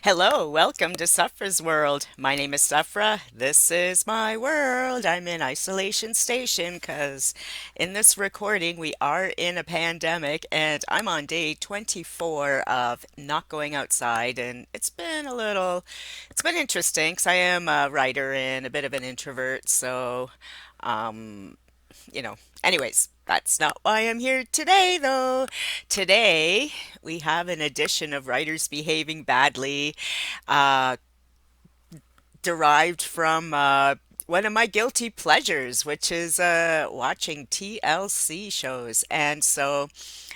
Hello, welcome to Sephra's World. My name is Sephra. This is my world. I'm in isolation station because in this recording we are in a pandemic and I'm on day 24 of not going outside and it's been interesting because I am a writer and a bit of an introvert. Um, you know, anyways, that's not why I'm here today, though. Today, we have an edition of Writers Behaving Badly, uh, derived from one of my guilty pleasures, which is watching TLC shows. And so,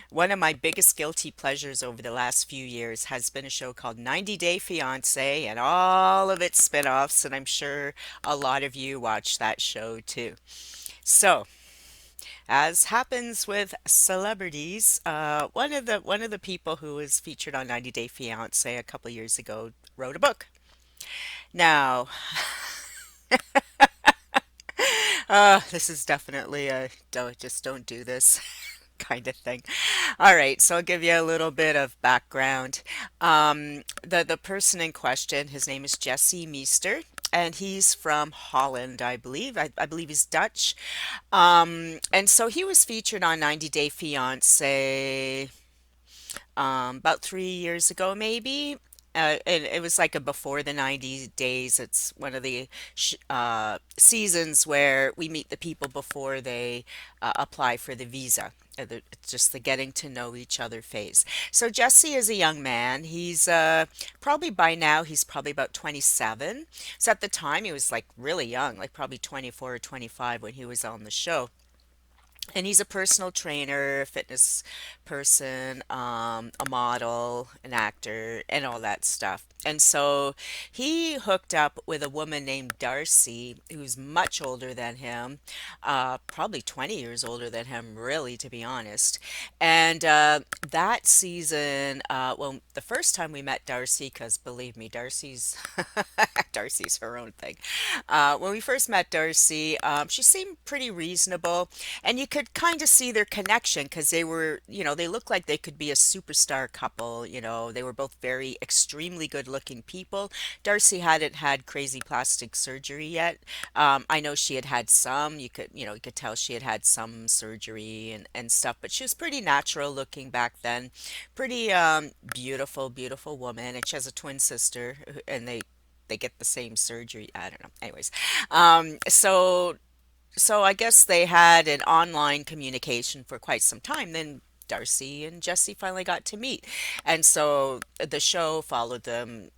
one of my biggest guilty pleasures over the last few years has been a show called 90 Day Fiance and all of its spinoffs. And I'm sure a lot of you watch that show too. So, as happens with celebrities, one of the people who was featured on 90 Day Fiance a couple years ago wrote a book. Now, this is definitely a don't do this kind of thing. All right, so I'll give you a little bit of background. The person in question, his name is Jessie Meester. And he's from Holland, I believe. I believe he's Dutch. And so he was featured on 90 Day Fiance about 3 years ago, maybe. And it was like a before the 90 days. It's one of the seasons where we meet the people before they apply for the visa. It's just the getting to know each other phase. So Jesse is a young man. He's probably by now, he's probably about 27. So at the time, he was like really young, like probably 24 or 25 when he was on the show. And he's a personal trainer, fitness person, a model, an actor, and all that stuff. And so he hooked up with a woman named Darcey, who's much older than him, probably 20 years older than him, really, to be honest. And that season, well, the first time we met Darcey, because believe me, Darcey's her own thing. When we first met Darcey, she seemed pretty reasonable. And you could kind of see their connection because they were, they looked like they could be a superstar couple. They were both very extremely good looking people. Darcey hadn't had crazy plastic surgery yet. I know she had had some. You could tell she had had some surgery and stuff, but she was pretty natural looking back then. Pretty beautiful, beautiful woman. And she has a twin sister, and they get the same surgery. I don't know. Anyways, so I guess they had an online communication for quite some time. Then Darcy and Jesse finally got to meet. And so the show followed them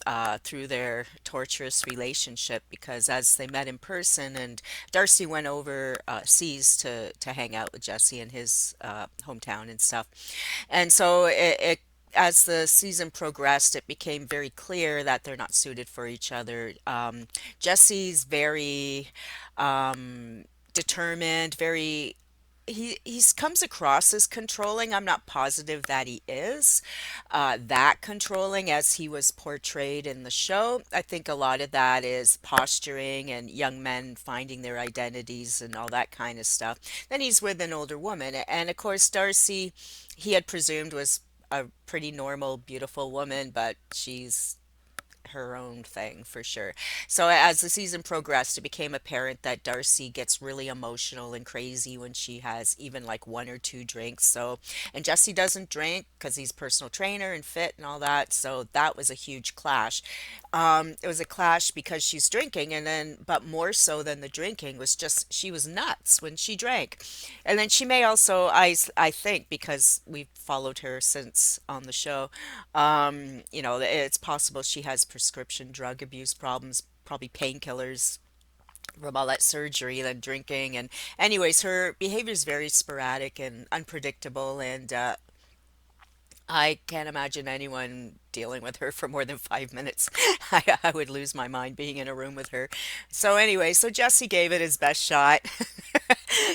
through their torturous relationship because as they met in person and Darcy went over seas to hang out with Jesse in his hometown and stuff. And so as the season progressed, it became very clear that they're not suited for each other. Jesse's very determined, very he comes across as controlling. I'm not positive that he is that controlling as he was portrayed in the show. I think a lot of that is posturing and young men finding their identities and all that kind of stuff. Then he's with an older woman, and of course, Darcy, he had presumed was a pretty normal, beautiful woman, but she's her own thing for sure. So as the season progressed, it became apparent that Darcy gets really emotional and crazy when she has even like one or two drinks. And Jesse doesn't drink because he's personal trainer and fit and all that. So that was a huge clash. It was a clash because she's drinking, and then, but more so than the drinking was just she was nuts when she drank. And then she may also, I think, because we've followed her since on the show, it's possible she has prescription drug abuse problems, probably painkillers from all that surgery, then drinking. And, anyways, her behavior is very sporadic and unpredictable. And I can't imagine anyone dealing with her for more than 5 minutes. I would lose my mind being in a room with her. So, anyway, so Jesse gave it his best shot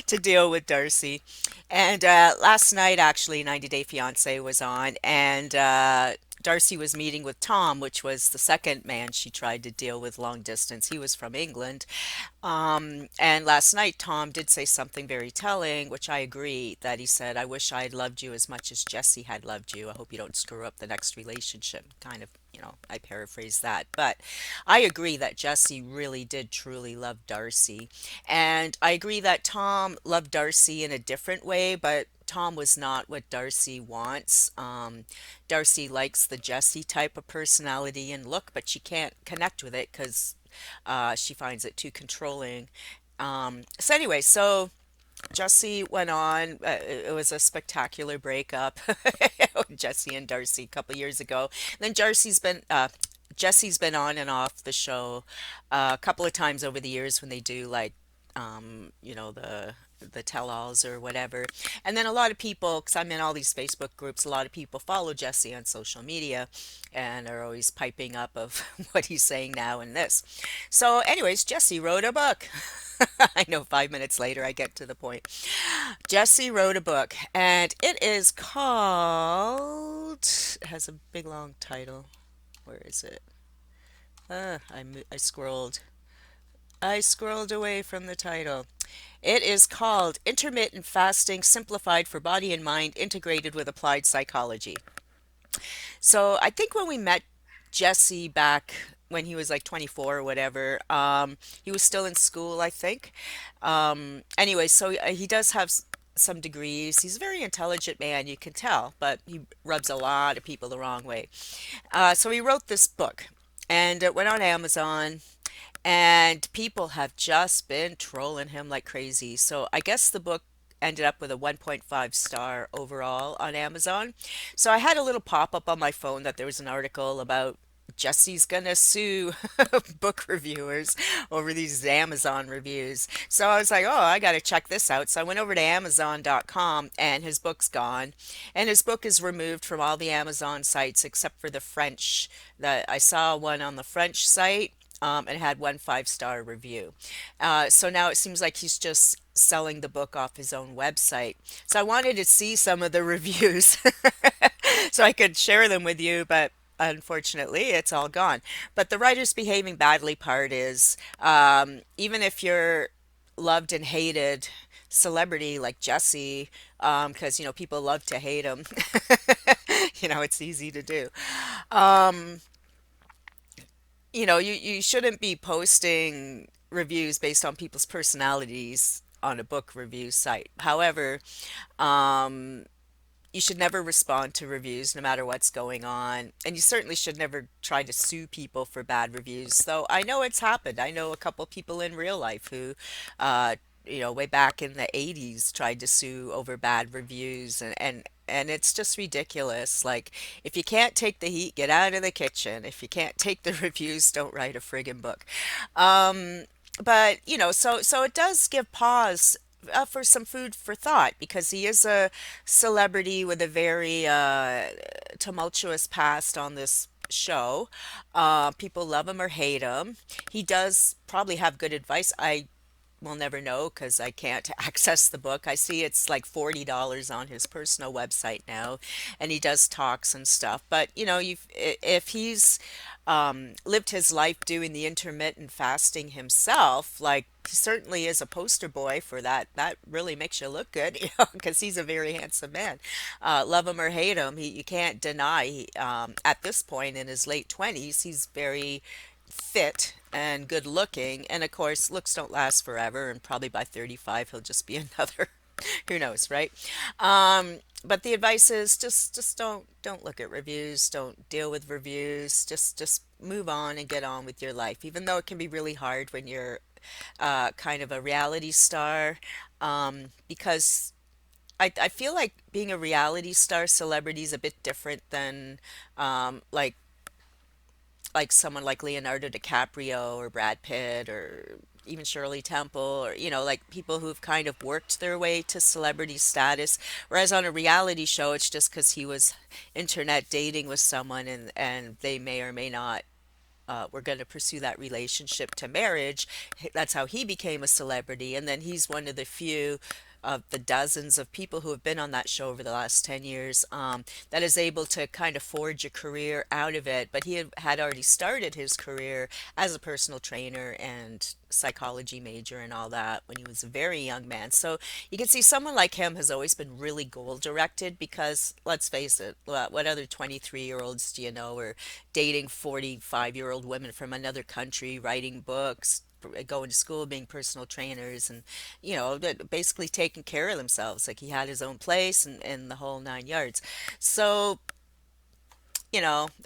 to deal with Darcy. And last night, actually, 90 Day Fiance was on, and Darcey was meeting with Tom, which was the second man she tried to deal with long distance. He was from England. And last night, Tom did say something very telling, which I agree, that he said, I wish I had loved you as much as Jesse had loved you. I hope you don't screw up the next relationship. Kind of, I paraphrase that. But I agree that Jesse really did truly love Darcey. And I agree that Tom loved Darcey in a different way, but Tom was not what Darcey wants. Darcey likes the Jesse type of personality and look, but she can't connect with it because she finds it too controlling. So anyway, so Jesse went on. It was a spectacular breakup, Jesse and Darcey a couple years ago. Then Jesse's been on and off the show a couple of times over the years when they do like the tell-alls or whatever. And then a lot of people, because I'm in all these Facebook groups, a lot of people follow Jesse on social media and are always piping up of what he's saying now and this. So, anyways, Jesse wrote a book. I know 5 minutes later I get to the point. Jesse wrote a book, and it is called. It has a big long title. Where is it? I scrolled. I scrolled away from the title. It is called Intermittent Fasting Simplified for Body and Mind, Integrated with Applied Psychology. So I think when we met Jesse back when he was like 24 or whatever, he was still in school, I think. Anyway, so he does have some degrees. He's a very intelligent man, you can tell, but he rubs a lot of people the wrong way. So he wrote this book, and it went on Amazon. And people have just been trolling him like crazy. So I guess the book ended up with a 1.5 star overall on Amazon. So I had a little pop up on my phone that there was an article about Jesse's gonna sue book reviewers over these Amazon reviews. So I was like, oh, I gotta check this out. So I went over to Amazon.com and his book's gone. And his book is removed from all the Amazon sites except for the French. That I saw one on the French site, and had one 5 star review. So now it seems like he's just selling the book off his own website. So I wanted to see some of the reviews so I could share them with you, but unfortunately it's all gone. But the writer's behaving badly part is, even if you're loved and hated celebrity like Jesse, because people love to hate him. It's easy to do. Um, you shouldn't be posting reviews based on people's personalities on a book review site. However, um, you should never respond to reviews no matter what's going on. And you certainly should never try to sue people for bad reviews. Though I know it's happened. I know a couple people in real life who, uh, way back in the 80s tried to sue over bad reviews, and it's just ridiculous. Like, if you can't take the heat, get out of the kitchen. If you can't take the reviews, don't write a friggin' book. Um, but so it does give pause for some food for thought because he is a celebrity with a very tumultuous past on this show. People love him or hate him. He does probably have good advice. I will never know because I can't access the book. I see it's like $40 on his personal website now, and he does talks and stuff. But if he's lived his life doing the intermittent fasting himself, like he certainly is a poster boy for that. That really makes you look good, because he's a very handsome man. Love him or hate him, you can't deny at this point in his late 20s, he's very fit and good looking. And of course, looks don't last forever, and probably by 35 he'll just be another who knows, right? But the advice is just don't look at reviews, don't deal with reviews, just move on and get on with your life, even though it can be really hard when you're kind of a reality star, because I feel like being a reality star celebrity is a bit different than like someone like Leonardo DiCaprio or Brad Pitt or even Shirley Temple, or like people who've kind of worked their way to celebrity status. Whereas on a reality show, it's just because he was internet dating with someone, and they may or may not were going to pursue that relationship to marriage. That's how he became a celebrity, and then he's one of the few. of the dozens of people who have been on that show over the last 10 years, that is able to kind of forge a career out of it. But he had already started his career as a personal trainer and psychology major and all that when he was a very young man. So you can see someone like him has always been really goal directed because let's face it, what other 23-year-olds do you know are dating 45-year-old women from another country, writing books, going to school, being personal trainers, and basically taking care of themselves. Like he had his own place and the whole nine yards. So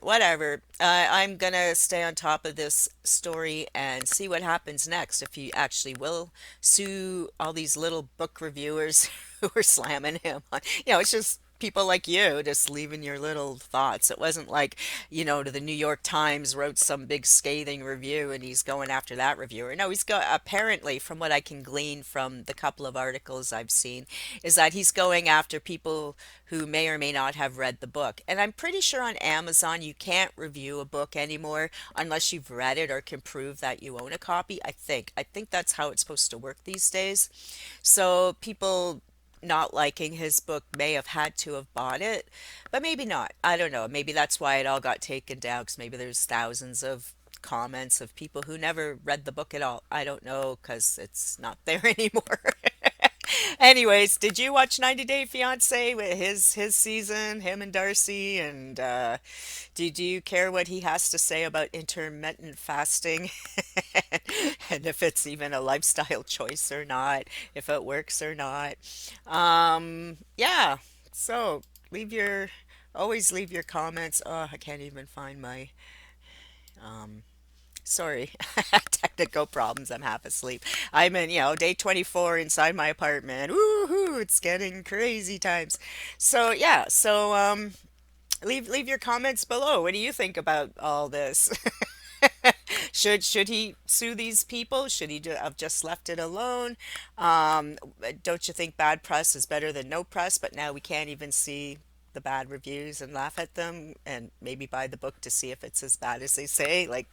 whatever. I'm gonna stay on top of this story and see what happens next. If he actually will sue all these little book reviewers who are slamming him on, it's just people like you just leaving your little thoughts. It wasn't like, the New York Times wrote some big scathing review and he's going after that reviewer. No, he's go apparently, from what I can glean from the couple of articles I've seen, is that he's going after people who may or may not have read the book. And I'm pretty sure on Amazon you can't review a book anymore unless you've read it or can prove that you own a copy. I think that's how it's supposed to work these days. So people not liking his book may have had to have bought it, but maybe not. I don't know. Maybe that's why it all got taken down because maybe there's thousands of comments of people who never read the book at all. I don't know because it's not there anymore. Anyways, did you watch 90 Day Fiance with his season, him and Darcey? And do you care what he has to say about intermittent fasting? And if it's even a lifestyle choice or not, if it works or not. Yeah. So always leave your comments. Oh, I can't even find my sorry, technical problems. I'm half asleep. I'm in, day 24 inside my apartment. Woohoo, it's getting crazy times. So yeah, leave your comments below. What do you think about all this? Should he sue these people? Should he have just left it alone? Um, don't you think bad press is better than no press? But now we can't even see the bad reviews and laugh at them and maybe buy the book to see if it's as bad as they say. Like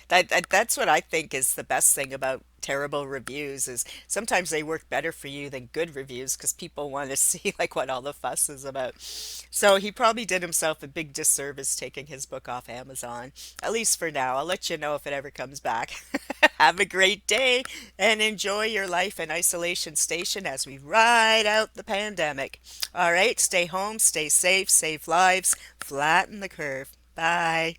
that's what I think is the best thing about terrible reviews is sometimes they work better for you than good reviews because people want to see like what all the fuss is about. So he probably did himself a big disservice taking his book off Amazon, at least for now. I'll let you know if it ever comes back. Have a great day and enjoy your life in isolation station as we ride out the pandemic. All right, stay home, stay safe, save lives, flatten the curve. Bye.